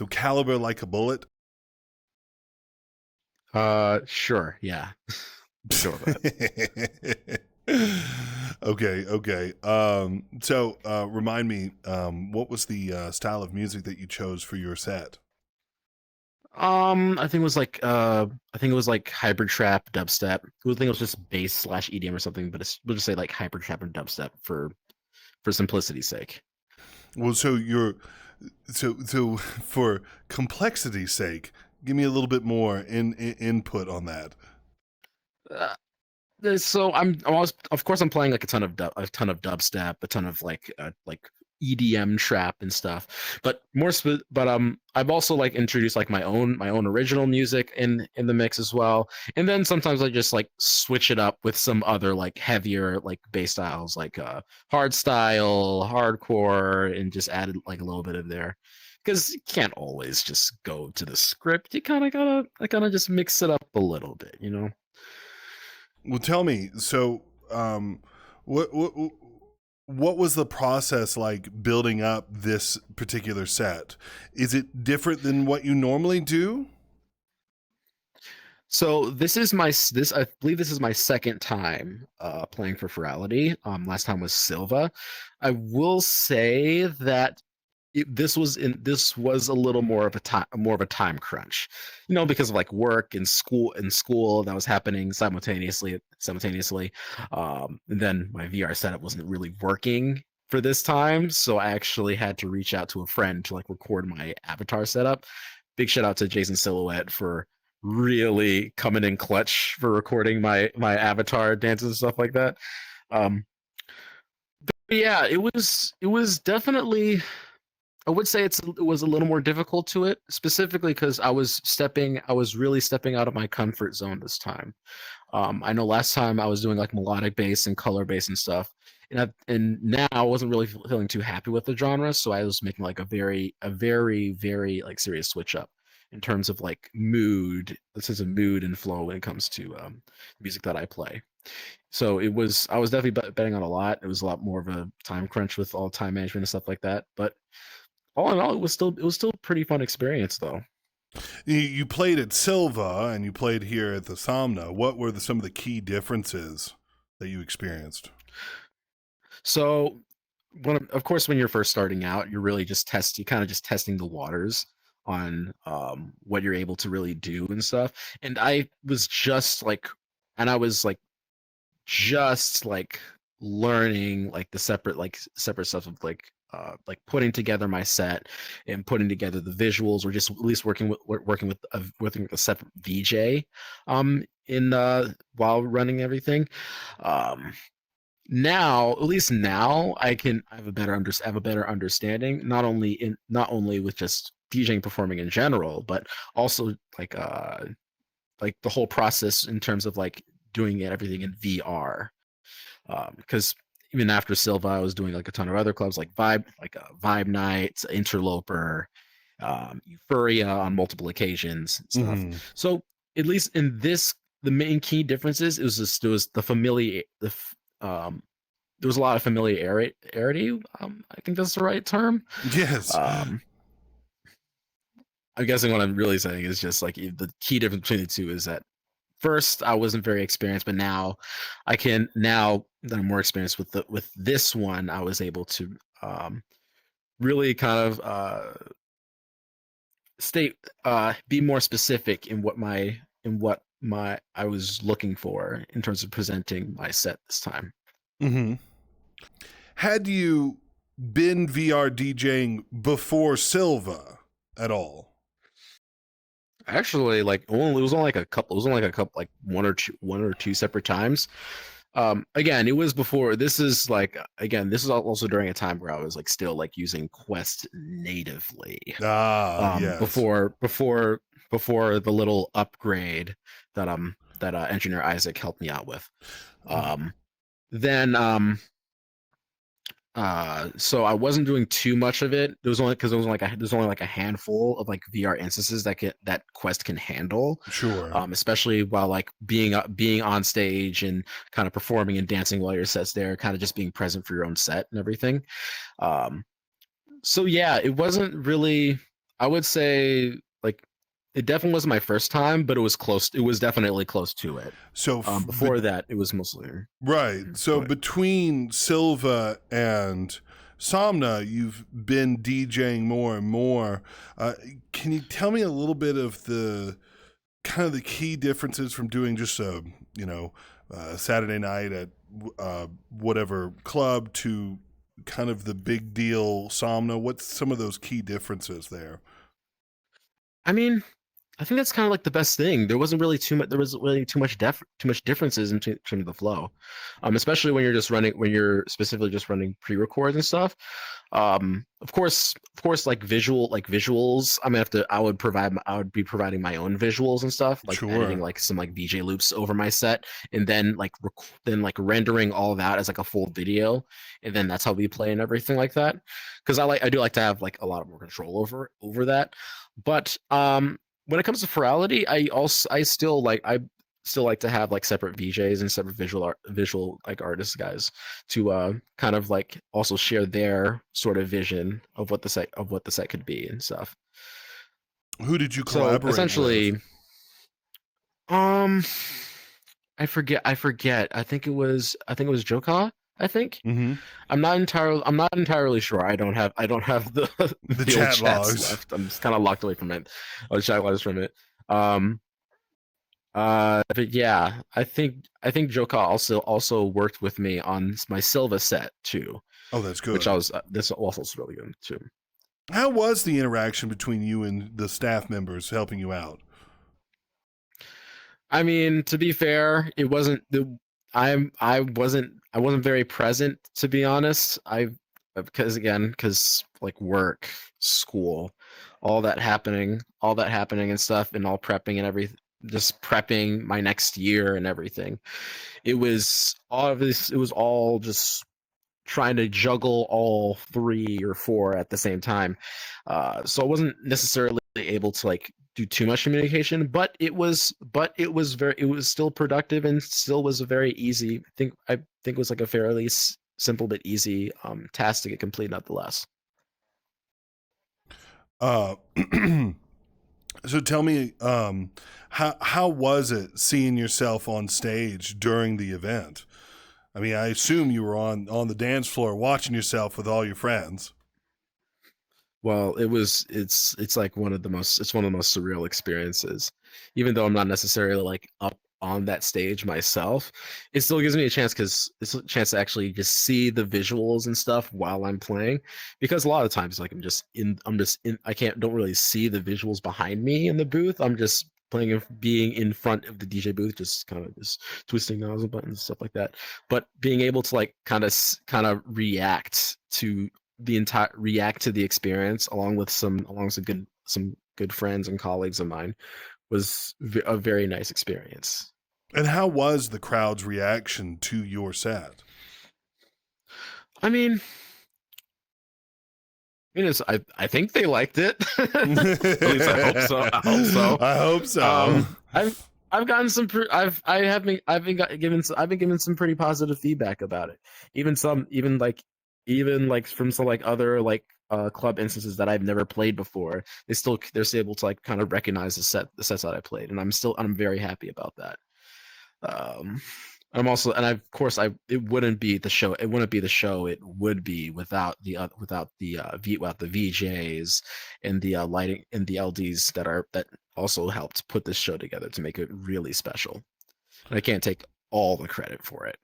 So caliber like a bullet. Sure, yeah. Let's go with that. Okay, okay. So remind me, what was the style of music that you chose for your set? I think it was like hyper trap dubstep. I think it was just bass slash EDM or something, but we'll just say like hyper trap and dubstep for simplicity's sake. Well, so for complexity's sake, give me a little bit more input on that. Uh, so I'm always, of course, I'm playing like a ton of dubstep, a ton of like EDM trap and stuff. But I've also like introduced like my own original music in the mix as well. And then sometimes I just like switch it up with some other like heavier like bass styles like hard style, hardcore, and just added like a little bit of there. Because you can't always just go to the script. You kind of just mix it up a little bit, you know? Well, tell me. So, what what what was the process like building up this particular set? Is it different than what you normally do? So this I believe this is my second time playing for Furality. Last time was Silva. I will say that this was a little more of a time crunch, you know, because of like work and school that was happening simultaneously. And then my VR setup wasn't really working for this time, so I actually had to reach out to a friend to like record my avatar setup. Big shout out to Jason Silhouette for really coming in clutch for recording my avatar dances and stuff like that. Um, but yeah, it was definitely, I would say it was a little more difficult to it, specifically because I was really stepping out of my comfort zone this time. I know last time I was doing like melodic bass and color bass and stuff, and now I wasn't really feeling too happy with the genre, so I was making like a very like serious switch up in terms of like mood, this is a mood and flow when it comes to music that I play. So I was definitely betting on a lot. It was a lot more of a time crunch with all time management and stuff like that, but all in all, it was still a pretty fun experience though. You played at Silva and you played here at the Somna. What were some of the key differences that you experienced? So of course when you're first starting out, you're really you kind of just testing the waters on what you're able to really do and stuff. And I was like just like learning like the separate stuff of like putting together my set and putting together the visuals, or just at least working with a separate VJ in while running everything. Um Now, at least now, I have I have a better understanding, not only with just DJing performing in general, but also like the whole process in terms of like doing everything in VR. Because even after Silva, I was doing like a ton of other clubs like Vibe Nights, Interloper, Euphoria on multiple occasions and stuff. Mm-hmm. So at least in this, the main key differences, it was the familiar there was a lot of familiarity. I think that's the right term. Yes. Um, I'm guessing what I'm really saying is just like the key difference between the two is that first I wasn't very experienced, but now that I'm more experienced with this one, I was able to really kind of state be more specific in what my I was looking for in terms of presenting my set this time. Mm-hmm. Had you been VR DJing before Silva at all? Actually, like only it was only like a couple. It was only like a couple, like one or two separate times. Again, it was before. This is also during a time where I was like still like using Quest natively. Ah, yes. Before the little upgrade that engineer Isaac helped me out with. Um, then so I wasn't doing too much of it. There was only because there's only like a handful of like VR instances that Quest can handle. Sure. Especially while like being on stage and kind of performing and dancing while your set's there, kind of just being present for your own set and everything. Um, so yeah, it wasn't really. I would say like it definitely wasn't my first time, but it was close. It was definitely close to it. So, Before that, it was mostly right. go So ahead. between Silva and Somna, you've been DJing more and more. Uh, can you tell me a little bit of the kind of the key differences from doing just a Saturday night at whatever club to kind of the big deal Somna? What's some of those key differences there? I mean, I think that's kind of like the best thing. There wasn't really too much. There was really too much differences in terms of the flow, especially when you're just running when you're specifically just running pre-records and stuff. Of course, like visuals. I'm gonna have to. I would be providing my own visuals and stuff, like editing Sure. like some like VJ loops over my set, and then then like rendering all that as like a full video, and then that's how we play and everything like that. Because I do like to have like a lot more control over that, but when it comes to Furality, I still like to have like separate VJs and separate visual like artist guys to kind of like also share their sort of vision of what the set could be and stuff. Who did you So collaborate with? essentially, um, I forget. I think it was Joka. I think Mm-hmm. I'm not entirely sure. I don't have the The the old chat chats logs. left. I'm just kind of locked away from it. I was chat logs from it. Um, but yeah, I think Joka also worked with me on my Silva set too, Oh, that's which I good. was this also is really good too. How was the interaction between you and the staff members helping you out? I mean, to be fair, it wasn't the I wasn't very present to be honest. I because like work, school, all that happening and stuff, and all prepping and everything, just prepping my next year and everything. It was all of this. It was all just trying to juggle all three or four at the same time. So I wasn't necessarily able to like do too much communication, it was it was still productive and still was a very easy. I think it was like a fairly simple but easy task to get complete nonetheless. Uh, so tell me, how was it seeing yourself on stage during the event? I mean, I assume you were on the dance floor watching yourself with all your friends. Well, it's like one of the most surreal experiences. Even though I'm not necessarily like up on that stage myself, it still gives me a chance because it's a chance to actually just see the visuals and stuff while I'm playing. Because a lot of times like I'm just in I can't don't really see the visuals behind me in the booth. I'm just playing and being in front of the DJ booth, just kind of just twisting knobs and buttons and stuff like that. But being able to like kind of react to the experience along with some good friends and colleagues of mine was a very nice experience. And how was the crowd's reaction to your set? I mean, I think they liked it. At least I hope so. I hope so. I hope so. Um, I've gotten some I've been given some pretty positive feedback about it. Even like from some like other like club instances that I've never played before. They're still able to like kind of recognize the sets that I played, and I'm very happy about that. Um, I'm also, and I, of course, I it wouldn't be the show. It wouldn't be the show. It would be without the VJs and the lighting and the LDs that also helped put this show together to make it really special. And I can't take all the credit for it.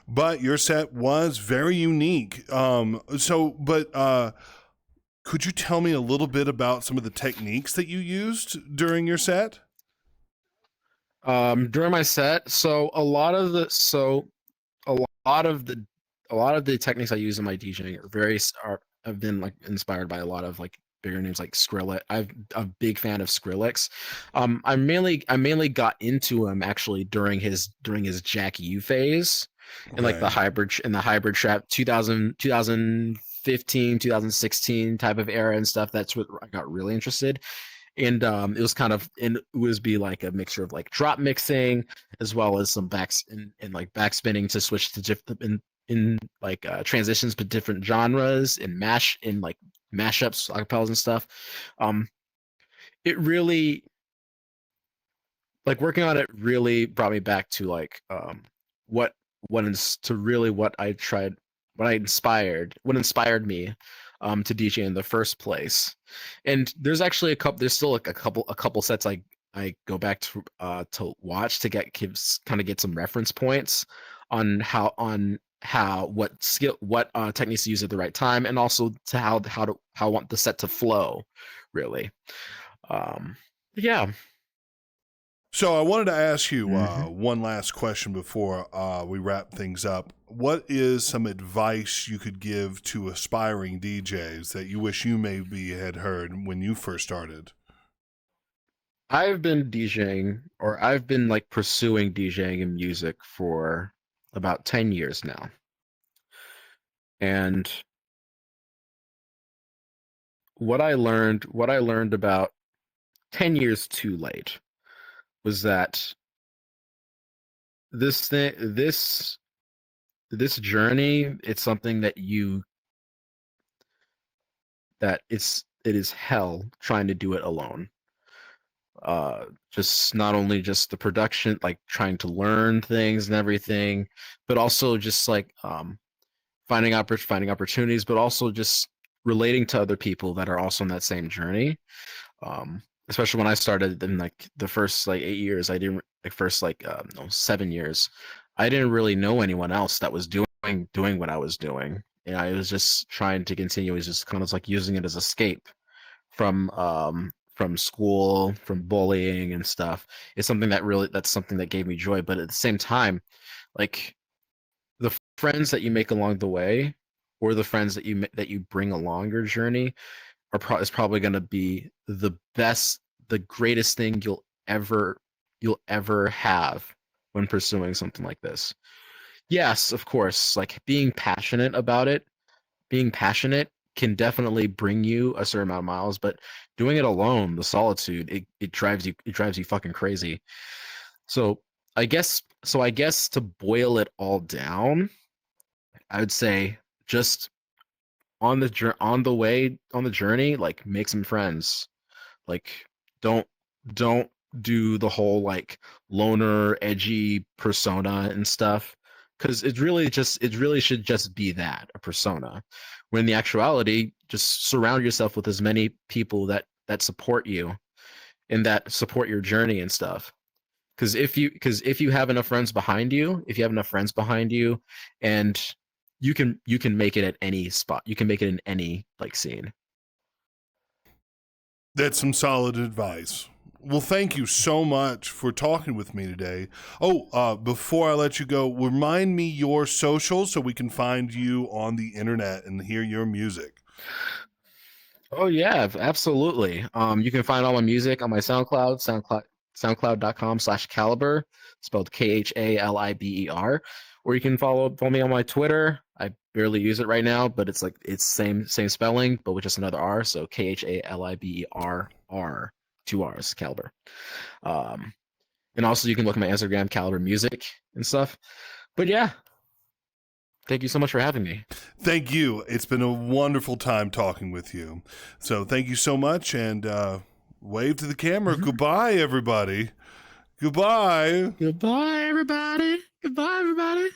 But your set was very unique. Could you tell me a little bit about some of the techniques that you used during your set? During my set, a lot of the a lot of the techniques I use in my DJing are have been like inspired by a lot of like bigger names like Skrillex. I'm a big fan of Skrillex. I mainly got into him actually during his Jack U phase and like Right. the hybrid trap 2016 type of era and stuff. That's what I got really interested. And it was kind of and it was be like a mixture of like drop mixing as well as some backs and like backspinning to switch to in like transitions to different genres and mash in like mashups, acapellas and stuff. Um, it really, like, working on it really brought me back to like what what is to really what I tried, what inspired me to DJ in the first place. And there's actually there's still like a couple sets I go back to watch to kind of get some reference points on how what techniques to use at the right time, and also to how I want the set to flow, really. Um, yeah. So I wanted to ask you Hmm. one last question before we wrap things up. What is some advice you could give to aspiring DJs that you wish you maybe had heard when you first started? I've been DJing, or I've been like pursuing DJing and music for about 10 years now. And what I learned about 10 years too late was that this thing, this journey, it's something that it is hell trying to do it alone. Just not only just the production, like trying to learn things and everything, but also just like finding opportunities, but also just relating to other people that are also on that same journey. Especially when I started in like the first like 8 years, I didn't like first like no 7 years, I didn't really know anyone else that was doing what I was doing, and I was just trying to continue. It was just kind of like using it as escape from school, from bullying and stuff. It's something that's something that gave me joy, but at the same time, like the friends that you make along the way, or the friends that you bring along your journey, is probably going to be the greatest thing you'll ever have when pursuing something like this. Yes, of course, like being passionate can definitely bring you a certain amount of miles, but doing it alone, the solitude, it drives you fucking crazy. So I guess to boil it all down, I would say just on the journey, like make some friends. Like don't don't do the whole like loner, edgy persona and stuff, because it really should just be that, a persona. When in the actuality, just surround yourself with as many people that support you and that support your journey and stuff. Because if you have enough friends behind you, and you can make it at any spot. You can make it in any like scene. That's some solid advice. Well, thank you so much for talking with me today. Oh, before I let you go, remind me your socials so we can find you on the internet and hear your music. Oh yeah, absolutely. You can find all my music on my soundcloud.com/Khaliber, spelled Khaliber, or you can follow me on my Twitter. I barely use it right now, but it's same spelling, but with just another R, so Khaliber, two R's, Khaliber. Um, and also you can look at my Instagram, Khaliber Music and stuff. But yeah, thank you so much for having me. Thank you. It's been a wonderful time talking with you. So thank you so much, and wave to the camera. Mhm. Goodbye, everybody. Goodbye. Goodbye, everybody. Goodbye, everybody.